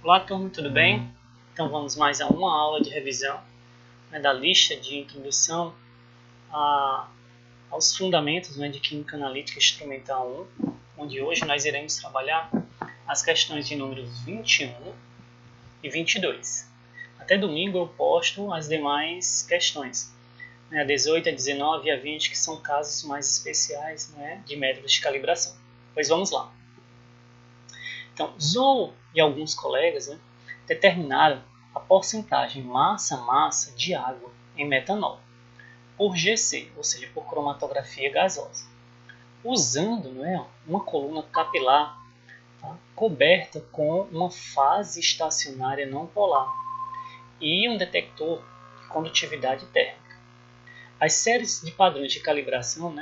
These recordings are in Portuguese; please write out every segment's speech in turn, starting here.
Olá turma, tudo bem? Então vamos mais a uma aula de revisão da lista de introdução aos fundamentos de Química Analítica Instrumental 1, onde hoje nós iremos trabalhar as questões de números 21 e 22. Até domingo eu posto as demais questões, a 18, a 19 e a 20, que são casos mais especiais de métodos de calibração. Pois vamos lá. Então, Zou e alguns colegas determinaram a porcentagem massa-massa de água em metanol por GC, ou seja, por cromatografia gasosa, usando uma coluna capilar coberta com uma fase estacionária não polar e um detector de condutividade térmica. As séries de padrões de calibração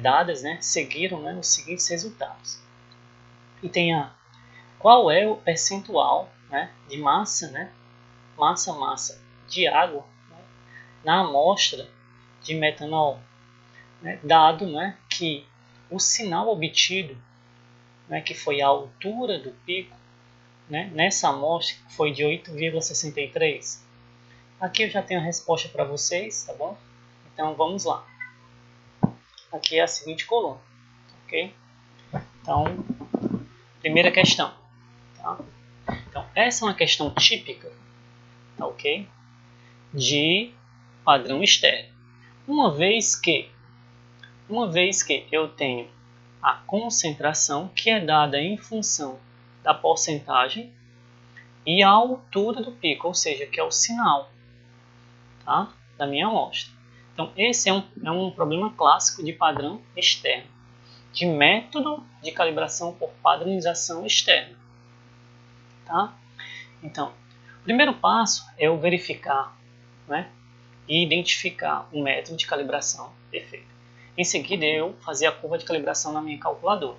dadas seguiram os seguintes resultados. E tem qual é o percentual de massa, massa de água na amostra de metanol, dado que o sinal obtido, que foi a altura do pico, nessa amostra foi de 8,63. Aqui eu já tenho a resposta para vocês, tá bom? Então vamos lá. Aqui é a seguinte coluna, ok? Então, primeira questão. Tá? Então, essa é uma questão típica, tá, ok? De padrão externo. Uma vez que eu tenho a concentração, que é dada em função da porcentagem, e a altura do pico, ou seja, que é o sinal, tá, da minha amostra. Então, esse é um problema clássico de padrão externo, de método de calibração por padronização externa. Tá? Então, o primeiro passo é eu verificar e identificar o método de calibração perfeito. Em seguida, eu fazer a curva de calibração na minha calculadora.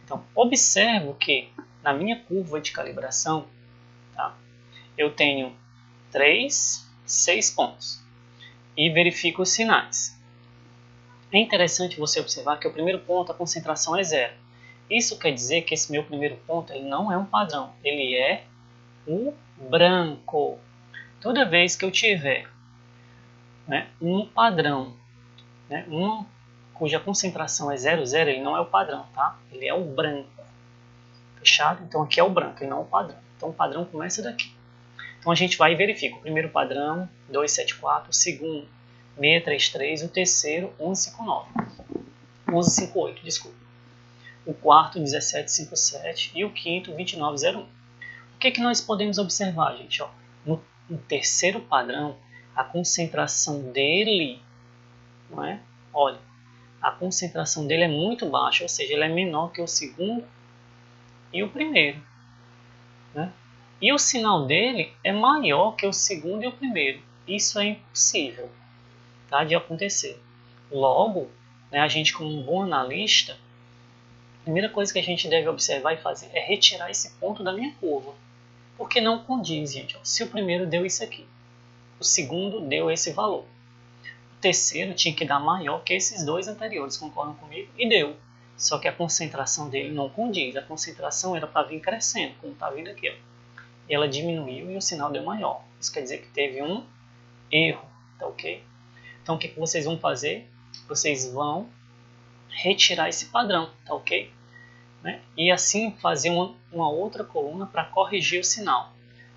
Então, observo que na minha curva de calibração, tá, eu tenho 6 pontos e verifico os sinais. É interessante você observar que o primeiro ponto, a concentração é 0. Isso quer dizer que esse meu primeiro ponto ele não é um padrão, ele é o branco. Toda vez que eu tiver um padrão, cuja concentração é 0,0, ele não é o padrão, tá? Ele é o branco. Fechado? Então aqui é o branco, ele não é o padrão. Então o padrão começa daqui. Então a gente vai e verifica o primeiro padrão, 274, o segundo, 633, o terceiro, 1159. 1158, desculpa. O quarto, 1757 e o quinto, 2901. O que nós podemos observar, gente? Ó, no terceiro padrão, a concentração dele, olha, a concentração dele é muito baixa, ou seja, ele é menor que o segundo e o primeiro. E o sinal dele é maior que o segundo e o primeiro. Isso é impossível, tá, de acontecer. Logo, a gente como um bom analista, a primeira coisa que a gente deve observar e fazer é retirar esse ponto da minha curva. Porque não condiz, gente. Ó, se o primeiro deu isso aqui, o segundo deu esse valor, o terceiro tinha que dar maior que esses dois anteriores, concordam comigo? E deu. Só que a concentração dele não condiz. A concentração era para vir crescendo, como está vindo aqui. Ó. E ela diminuiu e o sinal deu maior. Isso quer dizer que teve um erro, tá ok? Então o que vocês vão fazer? Vocês vão retirar esse padrão, tá ok? E assim fazer uma outra coluna para corrigir o sinal.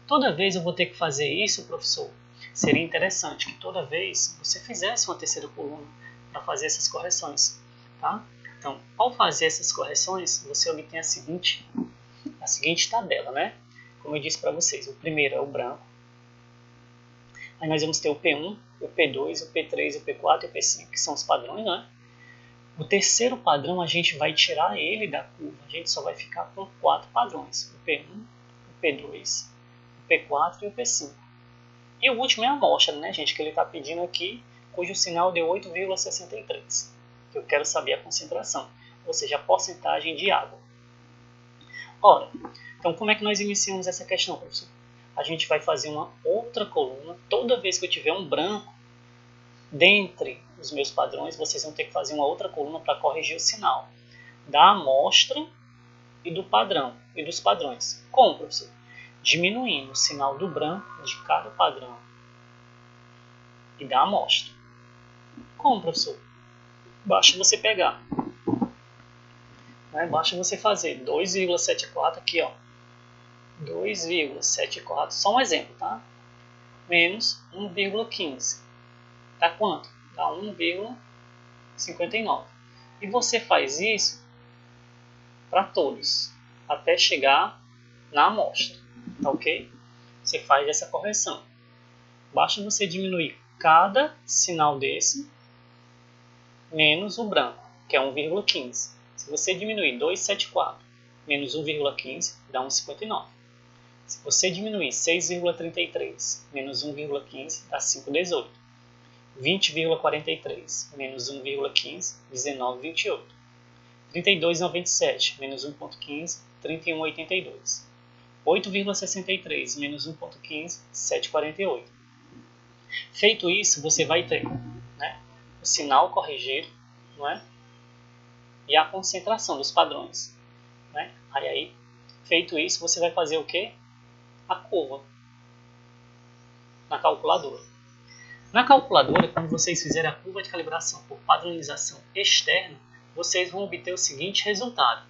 Toda vez eu vou ter que fazer isso, professor. Seria interessante que toda vez você fizesse uma terceira coluna para fazer essas correções. Tá? Então, ao fazer essas correções, você obtém a seguinte tabela. Como eu disse para vocês, o primeiro é o branco. Aí nós vamos ter o P1, o P2, o P3, o P4 e o P5, que são os padrões. O terceiro padrão a gente vai tirar ele da curva. A gente só vai ficar com 4 padrões. O P1, o P2, o P4 e o P5. E o último é a amostra, gente, que ele está pedindo aqui, cujo sinal deu 8,63. Eu quero saber a concentração, ou seja, a porcentagem de água. Ora, então como é que nós iniciamos essa questão, professor? A gente vai fazer uma outra coluna. Toda vez que eu tiver um branco, dentre os meus padrões, vocês vão ter que fazer uma outra coluna para corrigir o sinal da amostra e do padrão, e dos padrões. Como, professor? diminuindo o sinal do branco de cada padrão e da amostra. Como, professor? Basta você pegar. Basta você fazer 2,74 aqui, ó. 2,74, só um exemplo, tá? Menos 1,15. Dá quanto? Dá 1,59. E você faz isso para todos, até chegar na amostra, tá ok? Você faz essa correção. Basta você diminuir cada sinal desse, menos o branco, que é 1,15. Se você diminuir 2,74 menos 1,15, dá 1,59. Se você diminuir 6,33 menos 1,15, dá 5,18. 20,43 menos 1,15, 19,28. 32,97 menos 1,15, 31,82. 8,63 menos 1,15, 7,48. Feito isso, você vai ter, né, o sinal corrigido, não é? E a concentração dos padrões, né? Aí, feito isso, você vai fazer o quê? A curva na calculadora. Na calculadora, quando vocês fizerem a curva de calibração por padronização externa, vocês vão obter o seguinte resultado.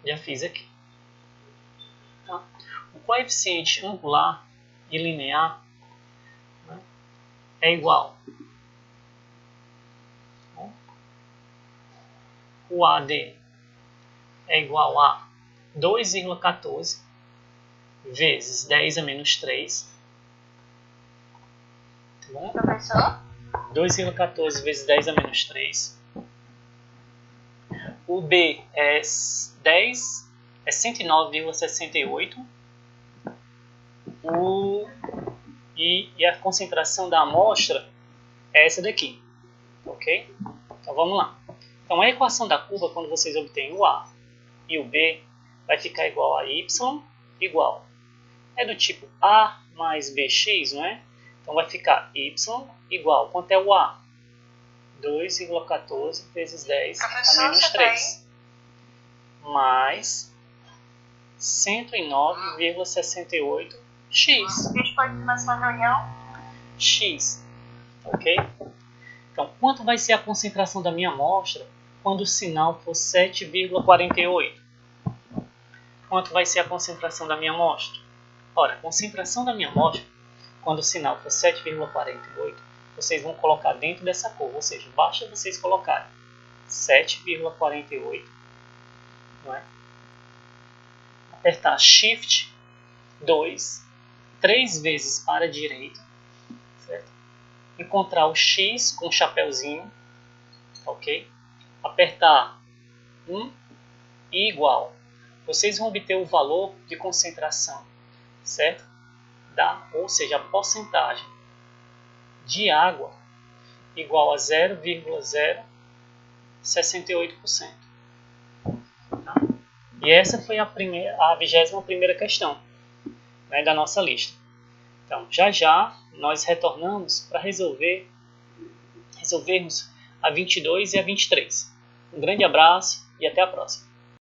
Já fiz aqui. Tá? O coeficiente angular e linear, né, é igual. O AD é igual a 2,14 vezes 10 a menos 3. Tá bom? Professor? 2,14 vezes 10 a menos 3. O B é 109,68. E a concentração da amostra é essa daqui. Ok? Então vamos lá. Então a equação da curva, quando vocês obtêm o A e o B, vai ficar igual a Y igual. É do tipo A mais BX, não é? Então vai ficar Y igual. Quanto é o A? 2,14 vezes 10 a menos 3. Mais 109,68 x. A gente pode começar a reunião? X. Ok? Então, quanto vai ser a concentração da minha amostra quando o sinal for 7,48? Quanto vai ser a concentração da minha amostra? Ora, a concentração da minha amostra, quando o sinal for 7,48, vocês vão colocar dentro dessa curva, ou seja, basta vocês colocarem 7,48, não é? Apertar Shift 2, 3 vezes para a direita, certo? Encontrar o X com o chapéuzinho, ok? Apertar 1 e igual. Vocês vão obter o valor de concentração, certo? Ou seja, a porcentagem de água igual a 0,068%. Tá? E essa foi a 21ª questão, né, da nossa lista. Então, já nós retornamos para resolvermos a 22 e a 23. Um grande abraço e até a próxima.